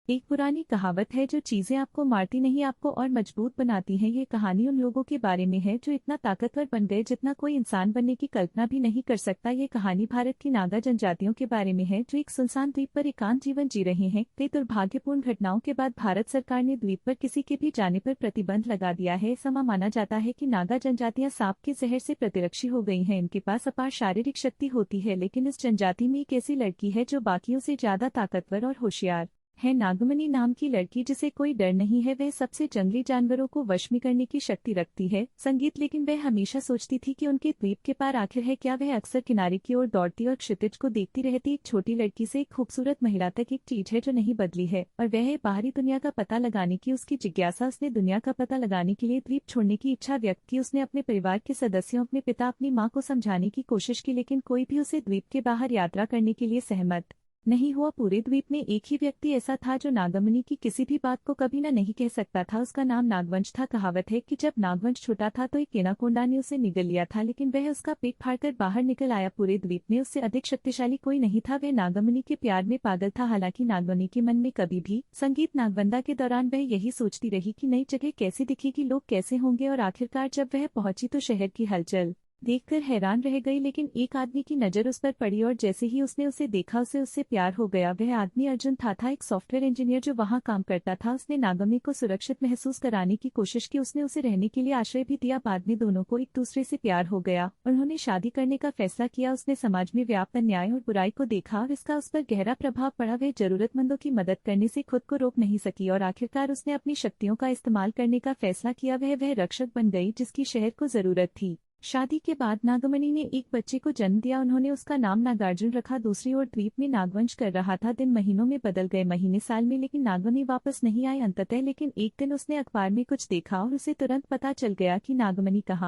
एक पुरानी कहावत है, जो चीजें आपको मारती नहीं आपको और मजबूत बनाती हैं। ये कहानी उन लोगों के बारे में है जो इतना ताकतवर बन गए जितना कोई इंसान बनने की कल्पना भी नहीं कर सकता। ये कहानी भारत की नागा जनजातियों के बारे में है जो एक सुनसान द्वीप पर एकांत जीवन जी रहे हैं। कई दुर्भाग्यपूर्ण घटनाओं के बाद भारत सरकार ने द्वीप पर किसी के भी जाने पर प्रतिबंध लगा दिया है। ऐसा माना जाता है कि नागा जनजातियां सांप के जहर से प्रतिरक्षी हो गई हैं। इनके पास अपार शारीरिक शक्ति होती है, लेकिन इस जनजाति में एक ऐसी लड़की है जो बाकियों से ज्यादा ताकतवर और होशियार है। नागमणि नाम की लड़की, जिसे कोई डर नहीं है। वह सबसे जंगली जानवरों को वश में करने की शक्ति रखती है। संगीत, लेकिन वह हमेशा सोचती थी कि उनके द्वीप के पार आखिर है क्या। वह अक्सर किनारे की ओर दौड़ती और क्षितिज को देखती रहती। एक छोटी लड़की से एक खूबसूरत महिला तक एक चीज है जो नहीं बदली है, और वह है बाहरी दुनिया का पता लगाने की उसकी जिज्ञासा। उसने दुनिया का पता लगाने के लिए द्वीप छोड़ने की इच्छा व्यक्त की। उसने अपने परिवार के सदस्यों, अपने पिता, अपनी माँ को समझाने की कोशिश की, लेकिन कोई भी उसे द्वीप के बाहर यात्रा करने के लिए सहमत नहीं हुआ। पूरे द्वीप में एक ही व्यक्ति ऐसा था जो नागमणि की किसी भी बात को कभी न नहीं कह सकता था। उसका नाम नागवंश था। कहावत है कि जब नागवंश छोटा था तो एक एनाकोंडा ने उसे निगल लिया था, लेकिन वह उसका पेट फाड़कर बाहर निकल आया। पूरे द्वीप में उससे अधिक शक्तिशाली कोई नहीं था। वह नागमणि के प्यार में पागल था। हालांकि नागमणि के मन में कभी भी संगीत नागवंदा के दौरान वह यही सोचती रही कि नई जगह कैसी दिखेगी, लोग कैसे होंगे। और आखिरकार जब वह पहुंची तो शहर की हलचल देखकर हैरान रह गई। लेकिन एक आदमी की नजर उस पर पड़ी और जैसे ही उसने उसे देखा उसे उससे प्यार हो गया। वह आदमी अर्जुन था एक सॉफ्टवेयर इंजीनियर जो वहां काम करता था। उसने नागमणि को सुरक्षित महसूस कराने की कोशिश की। उसने उसे रहने के लिए आश्रय भी दिया। बाद में दोनों को एक दूसरे से प्यार हो गया। उन्होंने शादी करने का फैसला किया। उसने समाज में व्याप्त अन्याय और बुराई को देखा और इसका उस पर गहरा प्रभाव पड़ा। वह जरूरतमंदों की मदद करने से खुद को रोक नहीं सकी और आखिरकार उसने अपनी शक्तियों का इस्तेमाल करने का फैसला किया। वह रक्षक बन गई जिसकी शहर को जरूरत थी। शादी के बाद नागमणि ने एक बच्चे को जन्म दिया। उन्होंने उसका नाम नागार्जुन रखा। दूसरी ओर द्वीप में नागवंश कर रहा था। दिन महीनों में बदल गए, महीने साल में, लेकिन नागमणि वापस नहीं आई अंततः। लेकिन एक दिन उसने अखबार में कुछ देखा और उसे तुरंत पता चल गया कि नागमणि कहाँ